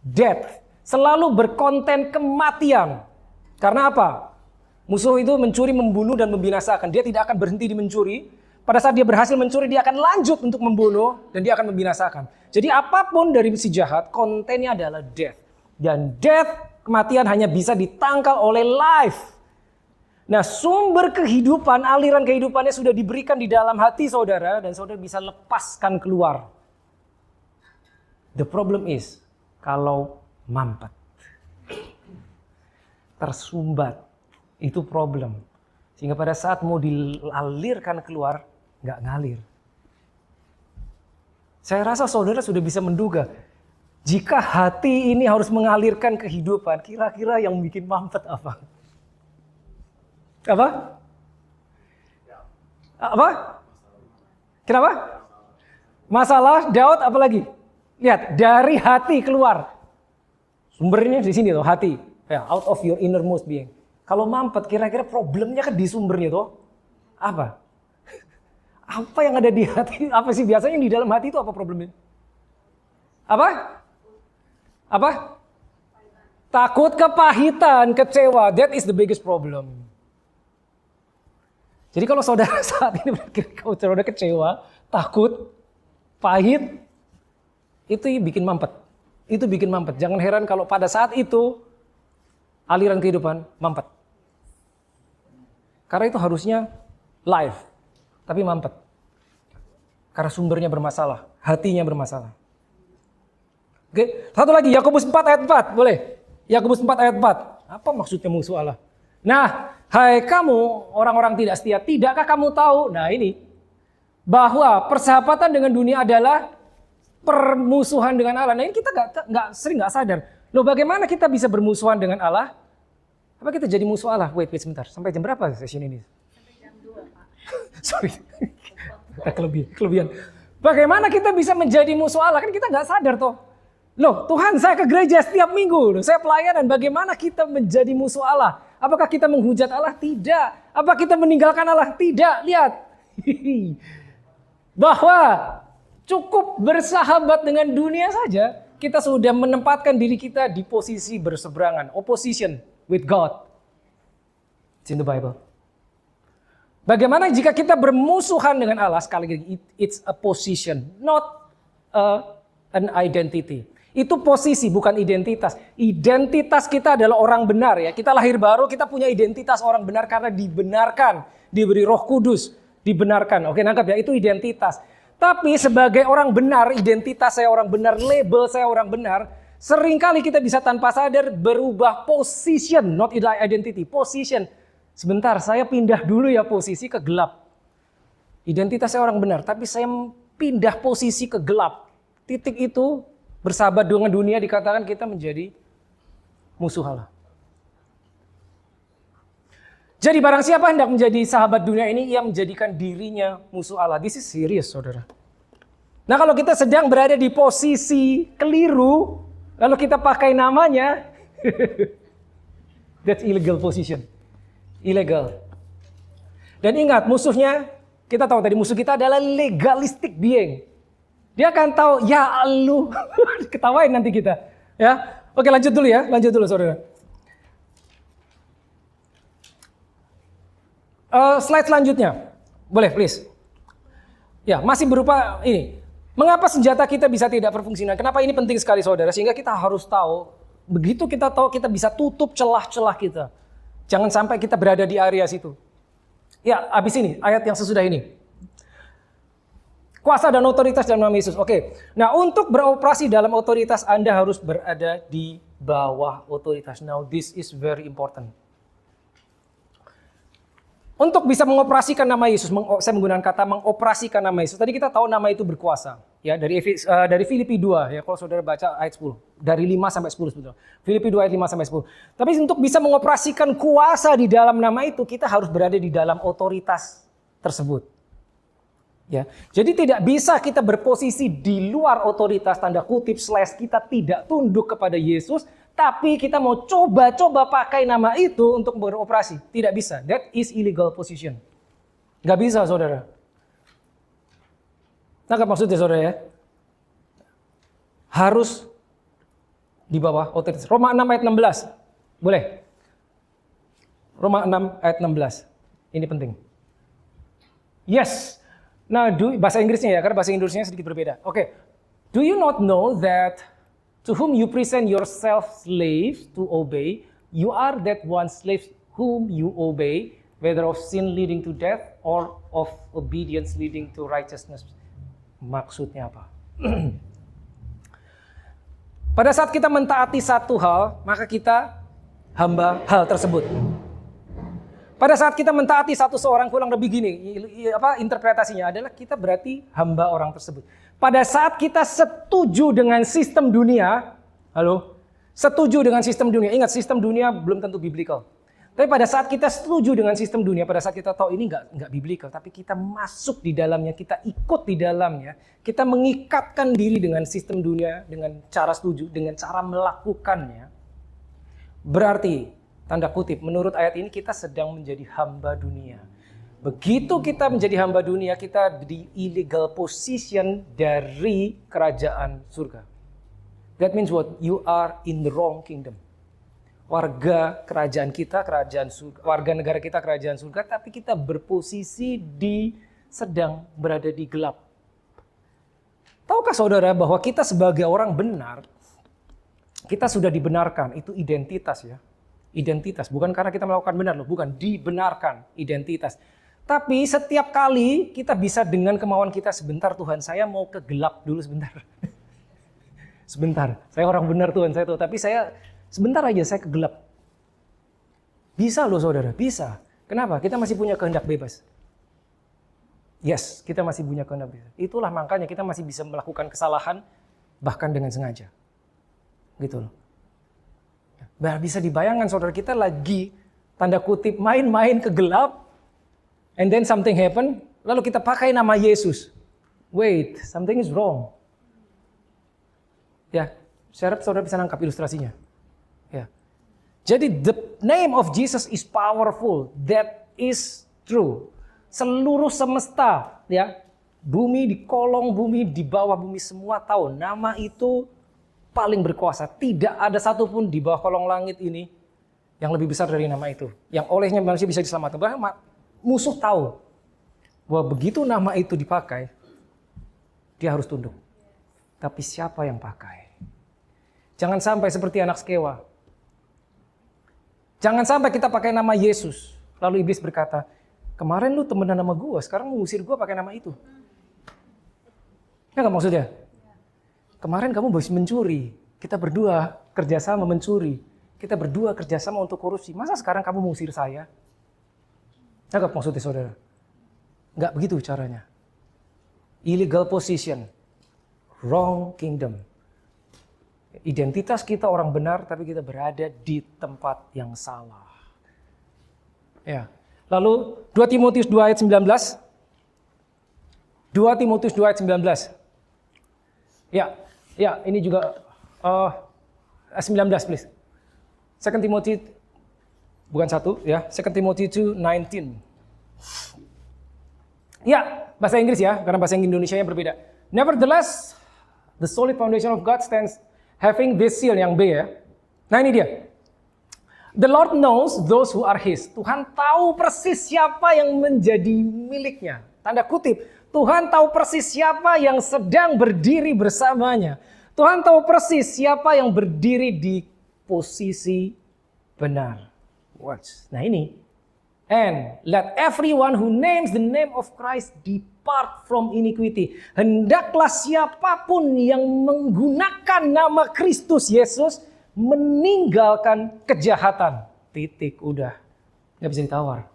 death. Selalu berkonten kematian. Karena apa? Musuh itu mencuri, membunuh, dan membinasakan. Dia tidak akan berhenti di mencuri. Pada saat dia berhasil mencuri, dia akan lanjut untuk membunuh dan dia akan membinasakan. Jadi apapun dari si jahat, kontennya adalah death. Dan death, kematian hanya bisa ditangkal oleh life. Nah, sumber kehidupan, aliran kehidupannya sudah diberikan di dalam hati saudara dan saudara bisa lepaskan keluar. The problem is, kalau mampet, tersumbat, itu problem. Sehingga pada saat mau dialirkan keluar, nggak ngalir. Saya rasa saudara sudah bisa menduga, jika hati ini harus mengalirkan kehidupan, kira-kira yang bikin mampet apa? Apa? Apa? Kenapa? Masalah, doubt, apa lagi? Lihat, dari hati keluar. Sumbernya di sini loh, hati. Ya, out of your innermost being. Kalau mampet, kira-kira problemnya kan di sumbernya toh. Apa? Apa yang ada di hati? Apa sih biasanya yang di dalam hati itu apa problemnya? Apa? Apa? Takut, kepahitan, kecewa. That is the biggest problem. Jadi kalau saudara saat ini kalau saudara kecewa, takut, pahit, itu bikin mampet. Itu bikin mampet. Jangan heran kalau pada saat itu aliran kehidupan mampet. Karena itu harusnya live, tapi mampet. Karena sumbernya bermasalah, hatinya bermasalah. Oke, satu lagi, Yakobus 4 ayat 4, boleh? Yakobus 4 ayat 4. Apa maksudnya musuh Allah? Nah, hai kamu orang-orang tidak setia, tidakkah kamu tahu? Nah ini, bahwa persahabatan dengan dunia adalah permusuhan dengan Allah. Nah ini kita sering nggak sadar. Loh bagaimana kita bisa bermusuhan dengan Allah? Apa kita jadi musuh Allah? Wait sebentar. Sampai jam berapa sesi ini? Sampai jam 2, Pak. Sorry. Kelebihan. Bagaimana kita bisa menjadi musuh Allah? Kan kita nggak sadar toh. Loh Tuhan, saya ke gereja setiap minggu. Saya pelayanan. Bagaimana kita menjadi musuh Allah? Apakah kita menghujat Allah? Tidak. Apa kita meninggalkan Allah? Tidak. Lihat. Bahwa cukup bersahabat dengan dunia saja, kita sudah menempatkan diri kita di posisi berseberangan. Opposition with God. It's in the Bible. Bagaimana jika kita bermusuhan dengan Allah? Sekali lagi, it's a position, not an identity. Itu posisi, bukan identitas. Identitas kita adalah orang benar ya. Kita lahir baru, kita punya identitas orang benar karena dibenarkan, diberi Roh Kudus, dibenarkan. Oke, nangkap ya, itu identitas. Tapi sebagai orang benar, identitas saya orang benar, label saya orang benar, seringkali kita bisa tanpa sadar berubah position, not identity, position. Sebentar, saya pindah dulu ya posisi ke gelap. Identitas saya orang benar, tapi saya pindah posisi ke gelap. Titik itu, bersahabat dengan dunia dikatakan kita menjadi musuh Allah. Jadi barang siapa hendak menjadi sahabat dunia ini, ia menjadikan dirinya musuh Allah. This is serious, saudara. Nah kalau kita sedang berada di posisi keliru, lalu kita pakai namanya, that's illegal position. Illegal. Dan ingat, musuhnya, kita tahu tadi musuh kita adalah legalistic being. Dia akan tahu, ya lu, ketawain nanti kita. Ya, oke lanjut dulu saudara. Slide selanjutnya, boleh please. Ya, masih berupa ini. Mengapa senjata kita bisa tidak berfungsional? Kenapa ini penting sekali saudara? Sehingga kita harus tahu, begitu kita tahu kita bisa tutup celah-celah kita. Jangan sampai kita berada di area situ. Ya, habis ini, ayat yang sesudah ini. Kuasa dan otoritas dalam nama Yesus. Oke. Nah, untuk beroperasi dalam otoritas Anda harus berada di bawah otoritas. Now, this is very important. Untuk bisa mengoperasikan nama Yesus, saya menggunakan kata mengoperasikan nama Yesus. Tadi kita tahu nama itu berkuasa. Ya, dari Filipi 2 ya, kalau saudara baca ayat 10. Dari 5 sampai 10 sebetulnya. Filipi 2 ayat 5 sampai 10. Tapi untuk bisa mengoperasikan kuasa di dalam nama itu, kita harus berada di dalam otoritas tersebut. Ya. Jadi tidak bisa kita berposisi di luar otoritas tanda kutip / kita tidak tunduk kepada Yesus, tapi kita mau coba-coba pakai nama itu untuk beroperasi. Tidak bisa. That is illegal position. Gak bisa saudara. Nangkap maksudnya saudara ya? Harus di bawah otoritas. Roma 6 ayat 16. Boleh? Roma 6 ayat 16. Ini penting. Yes. Nah, bahasa Inggrisnya ya, karena bahasa Indonesianya sedikit berbeda. Oke. Do you not know that to whom you present yourself slave to obey, you are that one slave whom you obey, whether of sin leading to death or of obedience leading to righteousness. Maksudnya apa? Pada saat kita mentaati satu hal, maka kita hamba hal tersebut. Pada saat kita mentaati satu seorang, kurang lebih gini, interpretasinya adalah kita berarti hamba orang tersebut. Pada saat kita setuju dengan sistem dunia, setuju dengan sistem dunia. Ingat, sistem dunia belum tentu biblical. Tapi pada saat kita setuju dengan sistem dunia, pada saat kita tahu ini nggak biblical, tapi kita masuk di dalamnya, kita ikut di dalamnya, kita mengikatkan diri dengan sistem dunia, dengan cara setuju, dengan cara melakukannya. Berarti, tanda kutip, menurut ayat ini kita sedang menjadi hamba dunia. Begitu kita menjadi hamba dunia, kita di illegal position dari kerajaan surga. That means what? You are in the wrong kingdom. Warga kerajaan kita, kerajaan surga, warga negara kita, kerajaan surga, tapi kita berposisi sedang berada di gelap. Tahukah saudara bahwa kita sebagai orang benar, kita sudah dibenarkan, itu identitas ya. Identitas, bukan karena kita melakukan benar loh, bukan, dibenarkan, identitas. Tapi setiap kali kita bisa dengan kemauan kita, sebentar Tuhan, saya mau ke gelap dulu sebentar. Sebentar, saya orang benar Tuhan, saya tahu, tapi saya sebentar aja saya ke gelap. Bisa loh saudara, bisa. Kenapa? Kita masih punya kehendak bebas. Yes, kita masih punya kehendak bebas. Itulah makanya kita masih bisa melakukan kesalahan, bahkan dengan sengaja. Gitu loh. Bisa dibayangkan saudara, kita lagi tanda kutip main-main ke gelap, and then something happen, lalu kita pakai nama Yesus. Wait, something is wrong. Ya, saya harap saudara bisa nangkap ilustrasinya. Ya. Jadi the name of Jesus is powerful. That is true. Seluruh semesta, ya, bumi, di kolong bumi, di bawah bumi, semua tahu nama itu paling berkuasa. Tidak ada satupun di bawah kolong langit ini yang lebih besar dari nama itu. Yang olehnya manusia bisa diselamatkan. Bahkan musuh tahu bahwa begitu nama itu dipakai, dia harus tunduk. Tapi siapa yang pakai? Jangan sampai seperti anak sekewa. Jangan sampai kita pakai nama Yesus, lalu iblis berkata, kemarin lu temenan nama gue, sekarang mengusir gue pakai nama itu. Ya nggak maksudnya? Kemarin kamu habis mencuri, kita berdua kerjasama mencuri, kita berdua kerjasama untuk korupsi. Masa sekarang kamu mengusir saya? Nggak maksudnya saudara? Nggak begitu caranya. Illegal position, wrong kingdom. Identitas kita orang benar, tapi kita berada di tempat yang salah. Ya. Lalu 2 Timotius 2 ayat 19. 2 Timotius 2 ayat 19. Ya, ini juga 19 please. 2 Timothy bukan 1 ya, 2 Timothy 2:19. Ya, bahasa Inggris ya, karena bahasa Indonesianya berbeda. Nevertheless, the solid foundation of God stands having this seal yang B ya. Nah ini dia. The Lord knows those who are His. Tuhan tahu persis siapa yang menjadi miliknya. Tanda kutip, Tuhan tahu persis siapa yang sedang berdiri bersamanya. Tuhan tahu persis siapa yang berdiri di posisi benar. Watch. Nah ini. And let everyone who names the name of Christ depart from iniquity. Hendaklah siapapun yang menggunakan nama Kristus Yesus meninggalkan kejahatan. Titik, udah. Nggak bisa ditawar.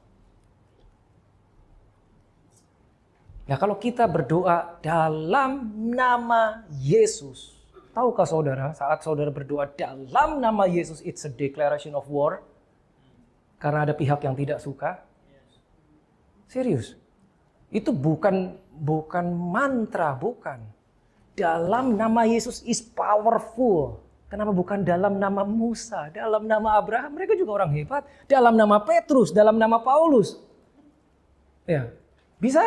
Nah kalau kita berdoa dalam nama Yesus. Tahukah saudara, saat saudara berdoa dalam nama Yesus, it's a declaration of war. Karena ada pihak yang tidak suka. Serius. Itu bukan mantra, bukan. Dalam nama Yesus is powerful. Kenapa bukan dalam nama Musa, dalam nama Abraham? Mereka juga orang hebat. Dalam nama Petrus, dalam nama Paulus. Ya, bisa.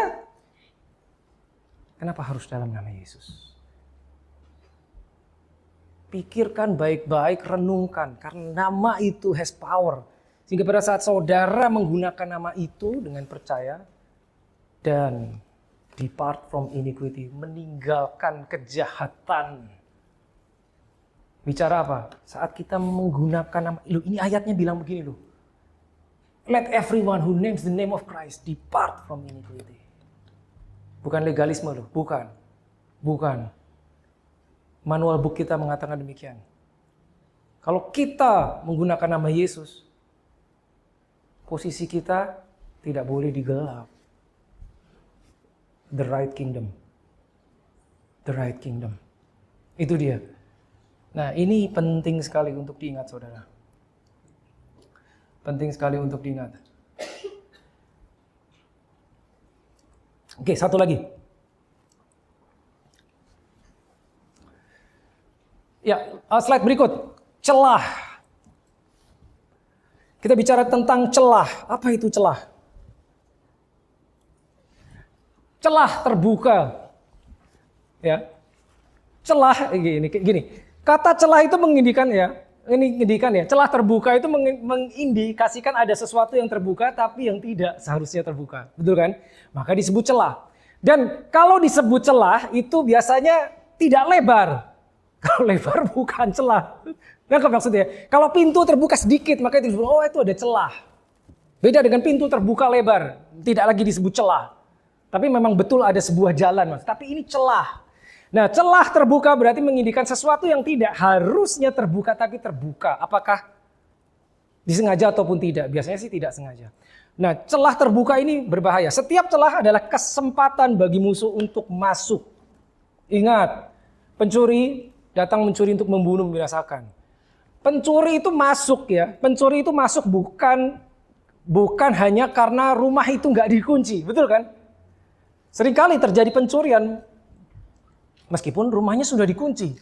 Kenapa harus dalam nama Yesus? Pikirkan baik-baik, renungkan. Karena nama itu has power. Sehingga pada saat saudara menggunakan nama itu dengan percaya dan depart from iniquity, meninggalkan kejahatan. Bicara apa? Saat kita menggunakan nama, ini ayatnya bilang begini loh. Let everyone who names the name of Christ depart from iniquity. Bukan legalisme loh, bukan. Bukan. Manual book kita mengatakan demikian. Kalau kita menggunakan nama Yesus, posisi kita tidak boleh digelap. The right kingdom. The right kingdom. Itu dia. Nah ini penting sekali untuk diingat saudara. Penting sekali untuk diingat. Oke, satu lagi. Ya, slide berikut. Celah. Kita bicara tentang celah. Apa itu celah? Celah terbuka. Ya. Celah gini. Kata celah itu mengindikan ya. Celah terbuka itu mengindikasikan ada sesuatu yang terbuka tapi yang tidak seharusnya terbuka. Betul kan? Maka disebut celah. Dan kalau disebut celah itu biasanya tidak lebar. Kalau lebar bukan celah. Nggak maksudnya? Kalau pintu terbuka sedikit, maka itu disebut, oh itu ada celah. Beda dengan pintu terbuka lebar. Tidak lagi disebut celah. Tapi memang betul ada sebuah jalan. Mas. Tapi ini celah. Nah celah terbuka berarti mengindikasikan sesuatu yang tidak harusnya terbuka, tapi terbuka. Apakah disengaja ataupun tidak? Biasanya sih tidak sengaja. Nah celah terbuka ini berbahaya. Setiap celah adalah kesempatan bagi musuh untuk masuk. Ingat, pencuri datang mencuri untuk membunuh, membinasakan. Pencuri itu masuk ya. Pencuri itu masuk bukan hanya karena rumah itu nggak dikunci, betul kan? Seringkali terjadi pencurian meskipun rumahnya sudah dikunci.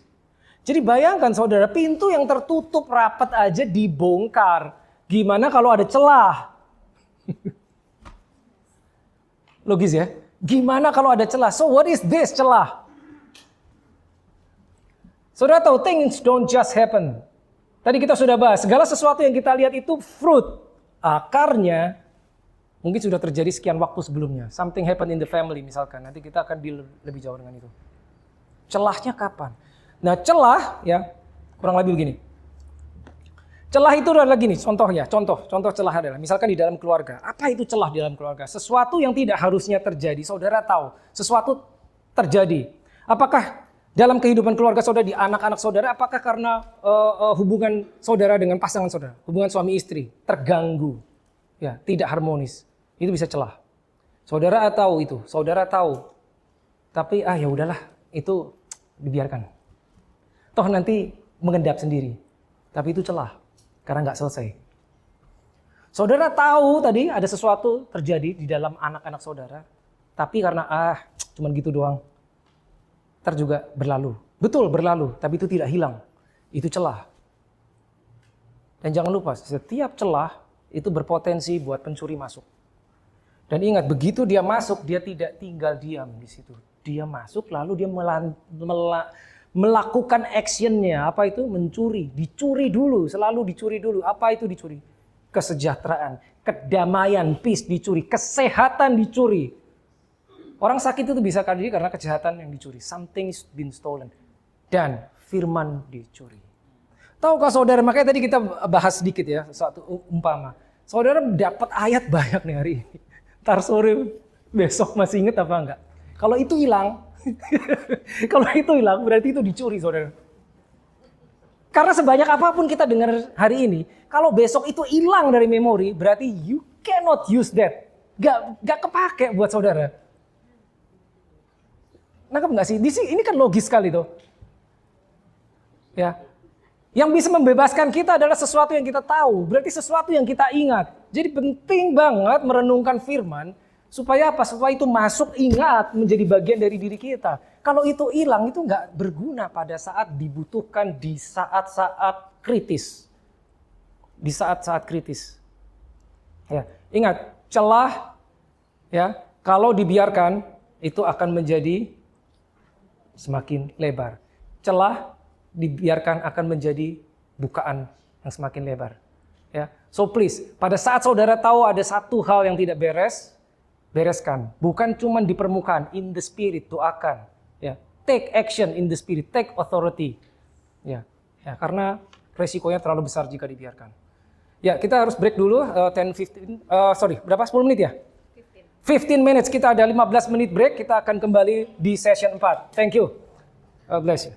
Jadi bayangkan saudara, pintu yang tertutup rapat aja dibongkar. Gimana kalau ada celah? Logis ya? Gimana kalau ada celah? So what is this celah? Saudara tahu things don't just happen. Tadi kita sudah bahas, segala sesuatu yang kita lihat itu fruit. Akarnya mungkin sudah terjadi sekian waktu sebelumnya. Something happen in the family misalkan. Nanti kita akan deal lebih jauh dengan itu. Celahnya kapan? Nah celah ya, kurang lebih begini. Celah itu adalah gini, contohnya. Contoh celah adalah, misalkan di dalam keluarga. Apa itu celah di dalam keluarga? Sesuatu yang tidak harusnya terjadi. Saudara tahu, sesuatu terjadi. Apakah dalam kehidupan keluarga saudara, di anak-anak saudara, apakah karena hubungan saudara dengan pasangan saudara, hubungan suami istri terganggu, ya tidak harmonis, itu bisa celah. Saudara tahu itu, saudara tahu, tapi ya udahlah, itu dibiarkan. Toh nanti mengendap sendiri, tapi itu celah karena nggak selesai. Saudara tahu tadi ada sesuatu terjadi di dalam anak-anak saudara, tapi karena cuman gitu doang. Ntar juga berlalu. Betul berlalu, tapi itu tidak hilang. Itu celah. Dan jangan lupa, setiap celah itu berpotensi buat pencuri masuk. Dan ingat, begitu dia masuk, dia tidak tinggal diam di situ. Dia masuk lalu dia melakukan actionnya. Apa itu? Mencuri. Dicuri dulu, selalu dicuri dulu. Apa itu dicuri? Kesejahteraan, kedamaian, peace dicuri, kesehatan dicuri. Orang sakit itu bisa kali karena kejahatan yang dicuri. Something's been stolen. Dan firman dicuri. Tahukah saudara, makanya tadi kita bahas sedikit ya, satu umpama. Saudara dapat ayat banyak nih hari ini. Ntar sore, besok masih inget apa enggak? Kalau itu hilang, kalau itu hilang berarti itu dicuri, saudara. Karena sebanyak apapun kita dengar hari ini, kalau besok itu hilang dari memori, berarti you cannot use that. Gak kepake buat saudara. Nangkep nggak sih? Ini kan logis sekali tuh. Ya. Yang bisa membebaskan kita adalah sesuatu yang kita tahu. Berarti sesuatu yang kita ingat. Jadi penting banget merenungkan firman. Supaya apa? Supaya itu masuk, ingat, menjadi bagian dari diri kita. Kalau itu hilang, itu nggak berguna pada saat dibutuhkan di saat-saat kritis. Di saat-saat kritis. Ya, ingat, celah ya, kalau dibiarkan itu akan menjadi semakin lebar. Celah dibiarkan akan menjadi bukaan yang semakin lebar. Ya, so please, pada saat saudara tahu ada satu hal yang tidak beres, bereskan. Bukan cuma di permukaan, in the spirit, doakan. Ya, take action in the spirit, take authority. Ya, karena resikonya terlalu besar jika dibiarkan. Ya, kita harus break dulu, 10 berapa? 10 menit ya? 15 minutes, kita ada 15 menit break, kita akan kembali di session 4. Thank you. God bless you.